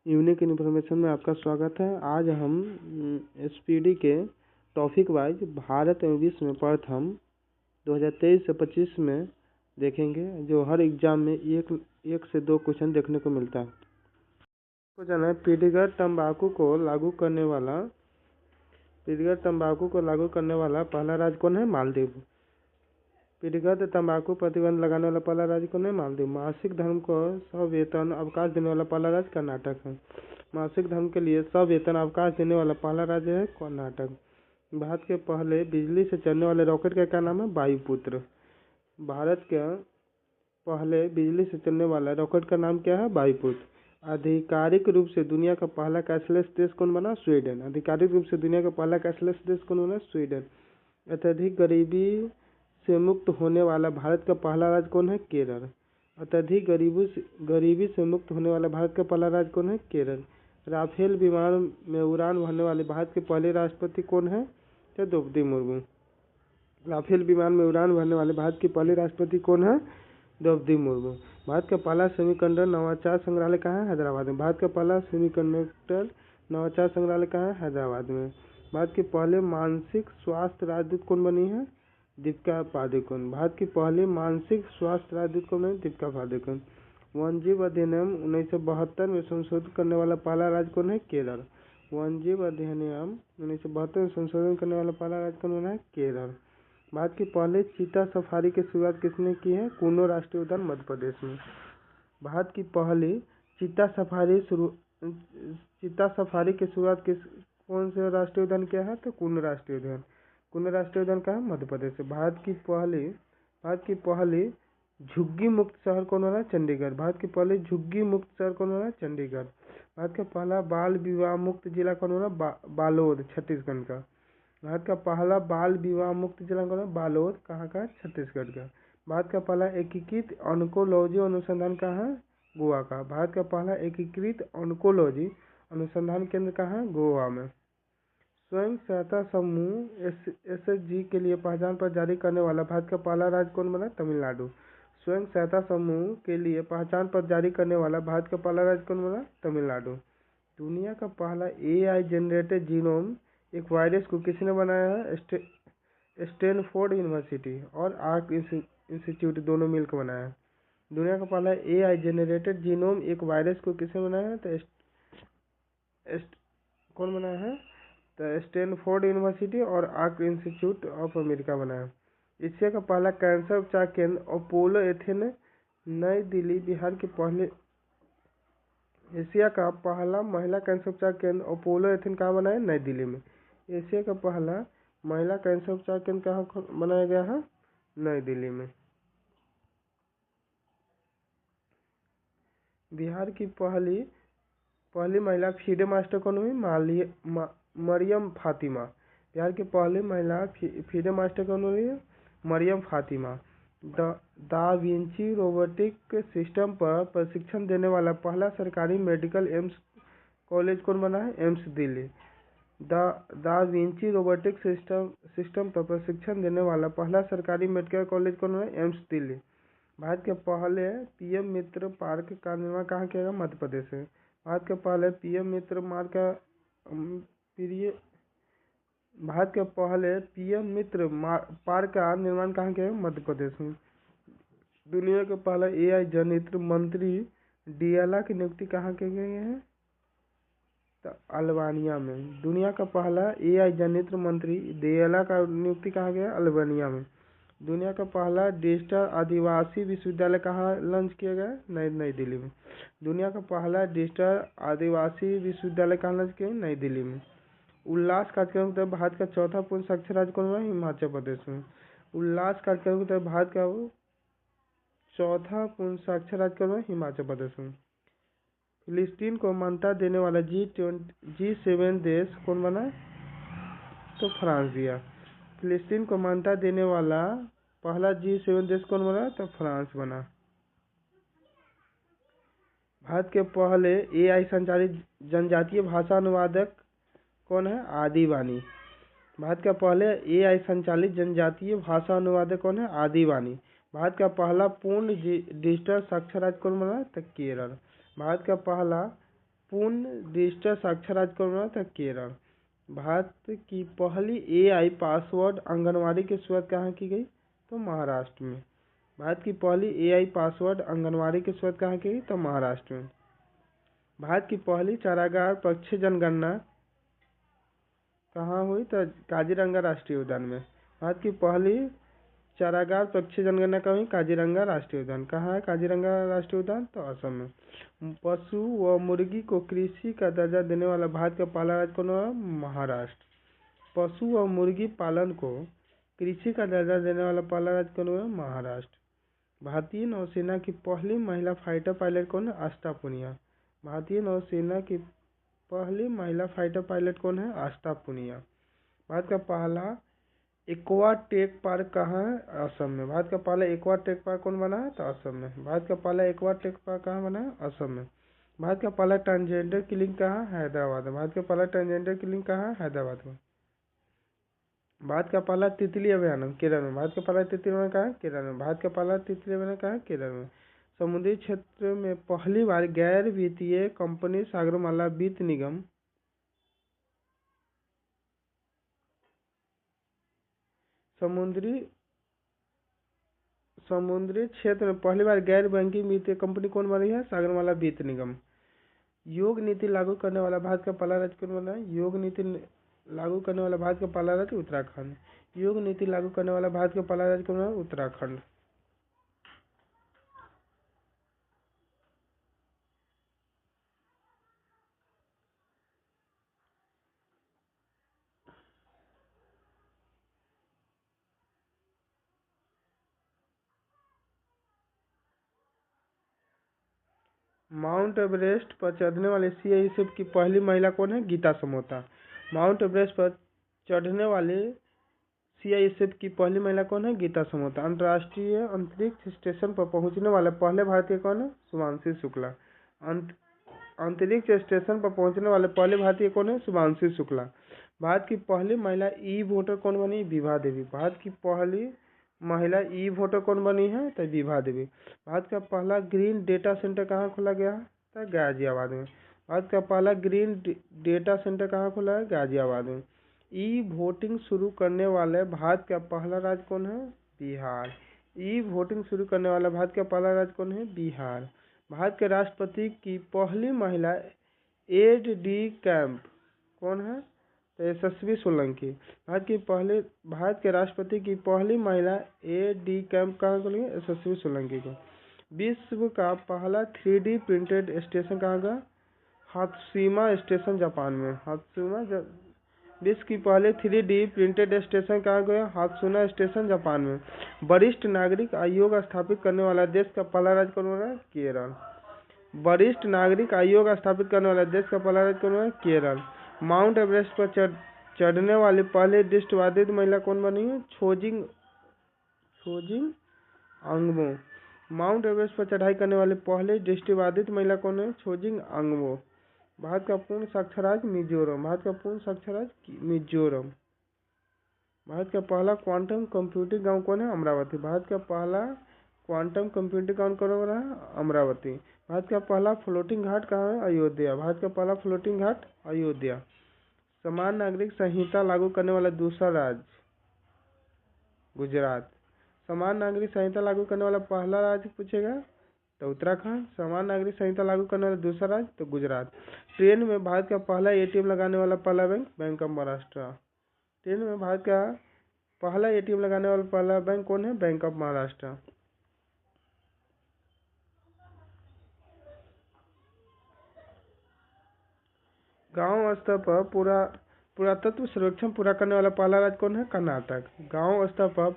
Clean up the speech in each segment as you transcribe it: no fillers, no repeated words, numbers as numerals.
Unique information में आपका स्वागत है। आज हम एसपीडी के टॉपिक वाइज भारत एवं विश्व में प्रथम 2023 से 25 में देखेंगे, जो हर एग्जाम में एक से दो क्वेश्चन देखने को मिलता है। क्वेश्चन है, पीढ़ीगत तंबाकू को लागू करने वाला पहला राज्य कौन है? मालदीव। पीढ़ीगत तंबाकू प्रतिबंध लगाने वाला पहला राज्य कौन है? मालदीव। मासिक धर्म को सवेतन अवकाश देने वाला पहला राज्य कर्नाटक है। मासिक धर्म के लिए सवेतन अवकाश देने वाला पहला राज्य है कर्नाटक। भारत के पहले बिजली से चलने वाले रॉकेट का क्या नाम है? वायुपुत्र। भारत के पहले बिजली से चलने वाला रॉकेट का नाम क्या है? वायुपुत्र। आधिकारिक रूप से दुनिया का पहला कैशलेस देश कौन बना? स्वीडन। आधिकारिक रूप से दुनिया का पहला कैशलेस देश कौन बना? स्वीडन। अत्यधिक गरीबी से मुक्त होने वाला भारत का पहला राज्य कौन है? केरल। अत्यधिक गरीबी से मुक्त होने वाला भारत का पहला राज्य कौन है? केरल। राफेल विमान में उड़ान भरने वाले भारत के पहले राष्ट्रपति कौन है? द्रौपदी मुर्मू। राफेल विमान में उड़ान भरने वाले भारत के पहले राष्ट्रपति कौन है? द्रौपदी मुर्मू। भारत का पहला सेमीकंडक्टर नवाचार संग्रहालय कहाँ है? हैदराबाद में। भारत का पहला सेमीकंडक्टर नवाचार संग्रहालय कहाँ है? हैदराबाद में। भारत के पहले मानसिक स्वास्थ्य राजदूत कौन बनी है? दीपिका पादुकोण। भारत की पहली मानसिक स्वास्थ्य राजदूत कौन है? दीपिका पादुकोण। वन्यजीव अधिनियम 1972 में संशोधित करने वाला पहला राज्य कौन है? केरल। वन्यजीव अधिनियम 1972 में संशोधन करने वाला पहला राज्य कौन है? केरल। भारत की पहले चीता सफारी की शुरुआत किसने की है? कूनो राष्ट्रीय उद्यान मध्य प्रदेश में। भारत की पहली चीता सफारी की शुरुआत कौन से राष्ट्रीय उद्यान किया है? तो कूनो राष्ट्रीय उद्यान। कूनो राष्ट्रीय उद्यान कहाँ? मध्य प्रदेश से। भारत की पहली झुग्गी मुक्त शहर कौन बना? चंडीगढ़। भारत की पहली झुग्गी मुक्त शहर कौन बना? चंडीगढ़। भारत का पहला बाल विवाह मुक्त जिला कौन बना? बालोद, छत्तीसगढ़ का। भारत का पहला बाल विवाह मुक्त जिला कौन है? बालोद, कहाँ का? छत्तीसगढ़ का। भारत का पहला एकीकृत ऑन्कोलॉजी अनुसंधान कहाँ है? गोवा का। भारत का पहला एकीकृत ऑन्कोलॉजी अनुसंधान केंद्र कहाँ है? गोवा में। स्वयं सहायता समूह एसएचजी के लिए पहचान पत्र जारी करने वाला भारत का पहला राज्य कौन बना? तमिलनाडु। स्वयं सहायता समूह के लिए पहचान पत्र जारी करने वाला भारत का पहला राज्य कौन बना? तमिलनाडु। दुनिया का पहला एआई जनरेटेड जीनोम एक वायरस को किसने बनाया है? स्टैनफोर्ड यूनिवर्सिटी और आर्क इंस्टीट्यूट दोनों मिलकर बनाया है। दुनिया का पहला एआई जनरेटेड जीनोम एक वायरस को किसने बनाया है? तो कौन बनाया है? तो स्टैनफोर्ड यूनिवर्सिटी और आर्क इंस्टीट्यूट ऑफ अमेरिका बनाया। एशिया का पहला कैंसर उपचार केंद्र अपोलो एथेन नई दिल्ली बिहार के पहले। एशिया का पहला महिला कैंसर उपचार केंद्र अपोलो एथेन कहाँ बनाया? नई दिल्ली में। एशिया का पहला महिला कैंसर उपचार केंद्र कहाँ बनाया गया है? नई दिल्ली में। बिहार की पहली महिला फीडे मास्टर कौन हुई? मरियम फातिमा। बिहार की पहली महिला फीडे मास्टर कौन हुई? Maryam Fatima. Da Vinci robotic system पर प्रशिक्षण देने वाला पहला सरकारी मेडिकल एम्स कॉलेज कौन बना है? AIIMS Delhi. Da Vinci robotic system पर प्रशिक्षण देने वाला पहला सरकारी मेडिकल कॉलेज कौन है? एम्स दिल्ली। भारत के पहले पीएम मित्र पार्क का निर्माण कहाँ किया गया? मध्य प्रदेश में। भारत के पहले पीएम मित्र पार्क का निर्माण कहाँ किया गया? मध्य प्रदेश में। दुनिया का पहला एआई जनित्र मंत्री डियाला की नियुक्ति कहाँ की गई है? तो अल्बानिया में। दुनिया का पहला एआई जनित्र मंत्री डियाला का नियुक्ति कहाँ गया? अल्बानिया में। दुनिया का पहला डिजिटल आदिवासी विश्वविद्यालय कहाँ लॉन्च किया गया? नई दिल्ली में। दुनिया का पहला डिजिटल आदिवासी विश्वविद्यालय कहाँ लॉन्च किया? नई दिल्ली में। उल्लास कार्यक्रम के तहत भारत का चौथा पूर्ण साक्षर राज्य कौन है? हिमाचल प्रदेश में। उल्लास कार्यक्रम के तहत भारत का चौथा पूर्ण साक्षर राज्य कौन है? हिमाचल प्रदेश में। फिलिस्तीन को मान्यता देने वाला G7 देश कौन बना? तो फ्रांस दिया। फिलिस्तीन को मान्यता देने वाला पहला G7 देश कौन बना? तो फ्रांस बना। भारत के पहले एआई संचालित जनजातीय भाषा अनुवादक कौन है? आदिवानी। भारत का पहले एआई संचालित जनजातीय भाषा अनुवादक कौन है? आदिवानी। भारत का पहला पूर्ण डिजिटल साक्षर राज्य कौन बना? तो केरल। भारत का पहला पूर्ण डिजिटल साक्षर राज्य कौन बना था? केरल। भारत की पहली AI पासवर्ड आंगनवाड़ी की शुरुआत कहाँ की गई? तो महाराष्ट्र में। भारत की पहली AI पासवर्ड आंगनवाड़ी की शुरुआत कहाँ की गई? तो महाराष्ट्र में। भारत की पहली चारागाह पक्षी जनगणना कहाँ हुई? तो काजीरंगा राष्ट्रीय उद्यान में। भारत की पहली चारागाह पक्षी जनगणना कहाँ हुई? काजीरंगा राष्ट्रीय उद्यान। कहाँ है काजीरंगा राष्ट्रीय उद्यान? तो असम में। पशु व मुर्गी को कृषि का दर्जा देने वाला भारत का पहला राज्य कौन हुआ? महाराष्ट्र। पशु व मुर्गी पालन को कृषि का दर्जा देने वाला पहला राज्य कौन हुआ? महाराष्ट्र। भारतीय नौसेना की पहली महिला फाइटर पायलट कौन है? आस्था पुनिया। भारतीय नौसेना की पहली महिला फाइटर पायलट कौन है? आस्था पुनिया। भारत का पहला एक्वा टेक पार्क कहाँ है? असम में। भारत का पहला एक्वा टेक पार्क कौन बना है? तो असम में। भारत का पहला एक्वा टेक पार्क कहाँ बना है? असम में। भारत का पहला ट्रांसजेंडर क्लिनिक कहाँ? हैदराबाद में। भारत का पहला ट्रांसजेंडर क्लिनिक कहाँ? हैदराबाद में। भारत का पहला तितली अभयारण्य केरल में। भारत का पहला तितली अभयारण्य कहाँ है? केरल में। भारत का पहला तितली अभयारण्य कहाँ है? केरल में। समुद्री क्षेत्र में पहली बार गैर वित्तीय कंपनी सागरमाला वित्त निगम समुद्री क्षेत्र में पहली बार गैर बैंकिंग वित्तीय कंपनी कौन बनी है? सागरमाला वित्त निगम। योग नीति लागू करने वाला भारत का पहला राज्य कौन बना है? योग नीति लागू करने वाला भारत का पहला राज्य उत्तराखंड। योग नीति लागू करने वाला भारत का पहला राज्य कौन बना है? उत्तराखंड। माउंट एवरेस्ट पर चढ़ने वाली CISF की पहली महिला कौन है? गीता समोता। माउंट एवरेस्ट पर चढ़ने वाली CISF की पहली महिला कौन है? गीता समोता। अंतर्राष्ट्रीय अंतरिक्ष स्टेशन पर पहुंचने वाले पहले भारतीय कौन है? शुभांशु शुक्ला। अंतरिक्ष स्टेशन पर पहुंचने वाले पहले भारतीय कौन है? शुभांशु शुक्ला। भारत की पहली महिला ई-वोटर कौन बनी? विभा देवी। भारत की पहली महिला ई-वोटर कौन बनी है? तो विभा देवी। भारत का पहला ग्रीन डेटा सेंटर कहाँ खोला गया है? तो गाजियाबाद में। भारत का पहला ग्रीन डेटा सेंटर कहाँ खोला है? गाजियाबाद में। ई वोटिंग शुरू करने वाले भारत का पहला राज्य कौन है? बिहार। ई वोटिंग शुरू करने वाला भारत का पहला राज्य कौन है? बिहार। भारत के राष्ट्रपति की पहली महिला एड डी कैंप कौन है? तो यशस्वी सोलंकी। भारत के राष्ट्रपति की पहली महिला एड डी कैंप कहाँ को लेंगे? यशस्वी सोलंकी को। विश्व का पहला 3D प्रिंटेड स्टेशन कहाँ का? हात्सुशिमा स्टेशन जापान में। विश्व की पहले 3D प्रिंटेड स्टेशन कहाँ गया? हात्सुशिमा स्टेशन जापान में। वरिष्ठ नागरिक आयोग स्थापित करने वाला देश का पहला राज्य कौन है? केरल। वरिष्ठ नागरिक आयोग स्थापित करने वाला देश का पहला राज्य कौन है? केरल। माउंट एवरेस्ट पर चढ़ने वाली पहले दृष्टिबाधित महिला कौन बनी है? छोजिंग अंगमो। माउंट एवरेस्ट पर चढ़ाई करने वाले पहले दृष्टिबाधित महिला कौन है? छोजिंग अंगमो। भारत का पूर्ण साक्षर राज्य मिजोरम। भारत का पूर्ण साक्षर राज्य मिजोरम। भारत का पहला क्वांटम कंप्यूटिंग गांव कौन है? अमरावती। भारत का पहला क्वांटम कंप्यूटिंग गांव कौन हो रहा है? अमरावती। भारत का पहला फ्लोटिंग घाट कहाँ है? अयोध्या। भारत का पहला फ्लोटिंग घाट अयोध्या। समान नागरिक संहिता लागू करने वाला दूसरा राज्य गुजरात। समान नागरिक संहिता लागू करने वाला पहला राज्य पूछेगा तो उत्तराखंड। समान नागरिक संहिता लागू करने वाला दूसरा राज्य तो गुजरात। ट्रेन में भारत का पहला ATM लगाने वाला पहला bank? Bank of Maharashtra. Train में भारत का पहला ATM लगाने वाला पहला बैंक कौन है? Bank of Maharashtra. गांव स्तर पर पुरातत्व सर्वेक्षण पूरा करने वाला पहला राज्य कौन है? कर्नाटक। गांव स्तर पर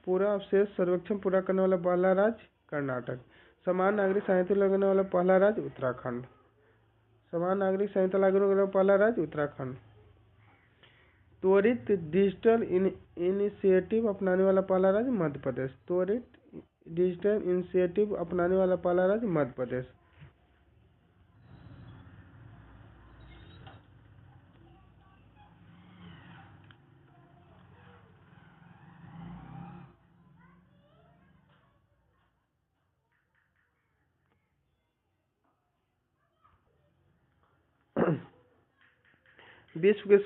पूरा अवशेष सर्वेक्षण पूरा करने वाला पहला राज्य कर्नाटक। समान नागरिक संहिता लगाने वाला पहला राज्य उत्तराखंड। समान नागरिक संहिता लागू करने वाला पहला राज्य उत्तराखंड। त्वरित डिजिटल इनिशिएटिव अपनाने वाला पहला राज्य मध्य प्रदेश। त्वरित डिजिटल इनिशिएटिव अपनाने वाला पहला राज्य मध्य प्रदेश। विश्व की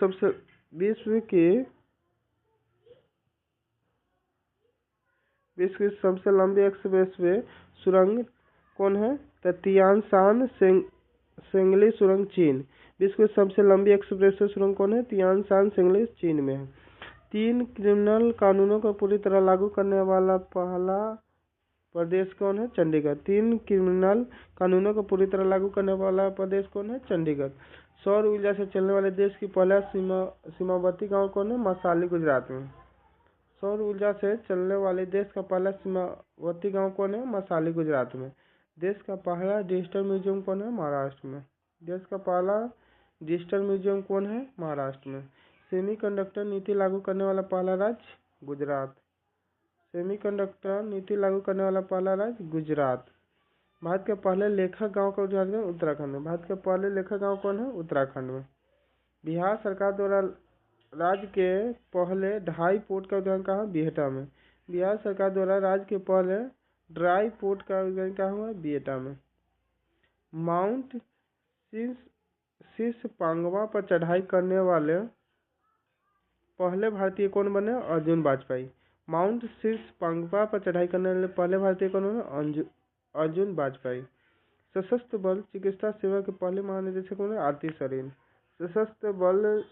सबसे लंबी एक्सप्रेसवे सुरंग कौन है? तो तियानशान सेंगली सुरंग चीन। विश्व की सबसे लंबी एक्सप्रेसवे सुरंग कौन है? तियानशान सेंगली चीन में है। 3 क्रिमिनल कानूनों को पूरी तरह लागू करने वाला पहला प्रदेश कौन है? चंडीगढ़। 3 क्रिमिनल कानूनों को पूरी तरह लागू करने वाला प्रदेश कौन है? चंडीगढ़। सौर ऊर्जा से चलने वाले देश की पहला सीमावर्ती गांव कौन है? मसाली, गुजरात में। सौर ऊर्जा से चलने वाले देश का पहला सीमावर्ती गांव कौन है? मसाली, गुजरात में। देश का पहला डिजिटल म्यूजियम कौन है? महाराष्ट्र में। देश का पहला डिजिटल म्यूजियम कौन है? महाराष्ट्र में। सेमीकंडक्टर नीति लागू करने वाला पहला राज्य? गुजरात। सेमीकंडक्टर नीति लागू करने वाला पहला राज्य? गुजरात। भारत के पहले लेखक गांव का उदाहरण उत्तराखंड में। भारत के पहले लेखक गांव कौन है? उत्तराखंड में। बिहार सरकार द्वारा राज्य के पहले ढाई पोर्ट का उद्घाटन कहाँ? बिहटा में। बिहार सरकार द्वारा राज्य के पहले ड्राई पोर्ट का उद्घाटन कहाँ हुआ? बिहटा में। माउंट शीशपांगवा पर चढ़ाई करने वाले पहले भारतीय कौन बने? अर्जुन वाजपेयी। माउंट शीशपांगवा पर चढ़ाई करने वाले पहले भारतीय कौन बने? अर्जुन वाजपेयी। सशस्त्र बल चिकित्सा सेवा के पहले महानिदेशक कौन है? आरती सरीन। सशस्त्र बल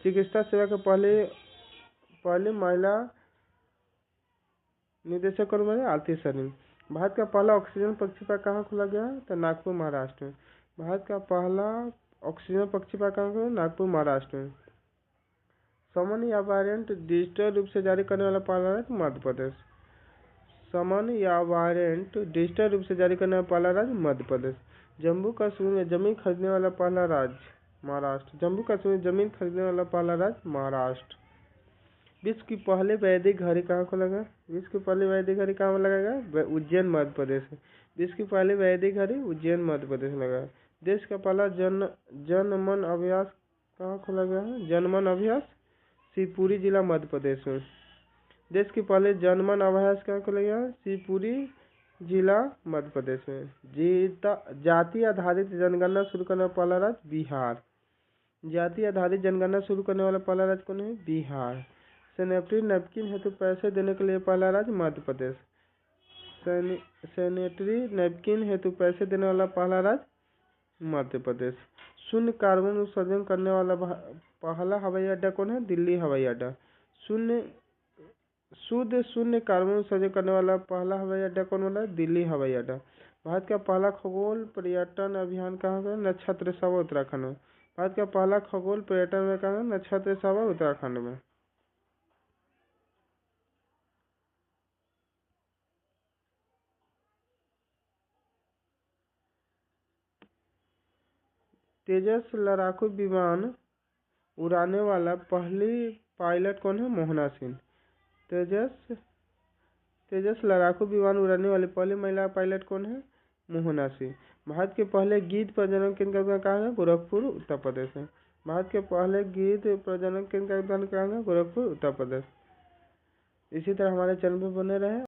चिकित्सा सेवा के पहले महिला निदेशक कौन बने? आरती सरीन। भारत का पहला ऑक्सीजन पक्षीपार्क कहाँ खोला गया? तो नागपुर, महाराष्ट्र में। भारत का पहला ऑक्सीजन पक्षीपार्क कहाँ खोला? नागपुर, महाराष्ट्र में। समन या वारंट डिजिटल रूप से जारी करने वाला पहला राज्य? मध्य प्रदेश। समन या वारंट डिजिटल रूप से जारी करने वाला पहला राज्य? मध्य प्रदेश। जम्मू कश्मीर में जमीन खरीदने वाला पहला राज्य? महाराष्ट्र। जम्मू कश्मीर में जमीन खरीदने वाला पहला राज्य? महाराष्ट्र। विश्व की पहले वैदिक घड़ी कहाँ खोला गया? विश्व की पहली वैदिक घड़ी कहाँ लगाया गया? उज्जैन, मध्य प्रदेश। विश्व की पहली वैदिक घड़ी उज्जैन, मध्य प्रदेश में लगाया। देश का पहला जनमन अभ्यास कहाँ खोला गया है? जनमन अभ्यास शिवपुरी जिला, मध्य प्रदेश में। देश के पहले जनमन अभ्यास कहाँ खोला गया? शिवपुरी जिला, मध्य प्रदेश में। जाति आधारित जनगणना शुरू करने वाला पहला राज्य? बिहार। जाति आधारित जनगणना शुरू करने वाला पहला राज्य कौन है? बिहार। सैनिटरी नैपकिन हेतु पैसे देने के लिए पहला राज्य? मध्य प्रदेश। सैनिटरी नैपकिन हेतु पैसे देने वाला पहला राज्य? मध्य प्रदेश। शून्य कार्बन उत्सर्जन करने वाला पहला हवाई अड्डा कौन है? दिल्ली हवाई अड्डा। शुद्ध शून्य कार्बन उत्सर्जन करने वाला पहला हवाई अड्डा कौन वाला? दिल्ली हवाई अड्डा। भारत का पहला खगोल पर्यटन अभियान कहाँ का? नक्षत्र सभा, उत्तराखंड में। भारत का पहला खगोल पर्यटन में कहाँ? नक्षत्र सभा, उत्तराखंड में। तेजस लड़ाकू विमान उड़ाने वाला पहली पायलट कौन है? मोहना सिंह। तेजस लड़ाकू विमान उड़ाने वाली पहली महिला पायलट कौन है? मोहना सिंह। भारत के पहले गिद्ध प्रजनन केंद्र का कहाँ है? गोरखपुर, उत्तर प्रदेश में। भारत के पहले गिद्ध प्रजनन केंद्र का कहाँ है? गोरखपुर, उत्तर प्रदेश। इसी तरह हमारे चैनल पर बने रहे।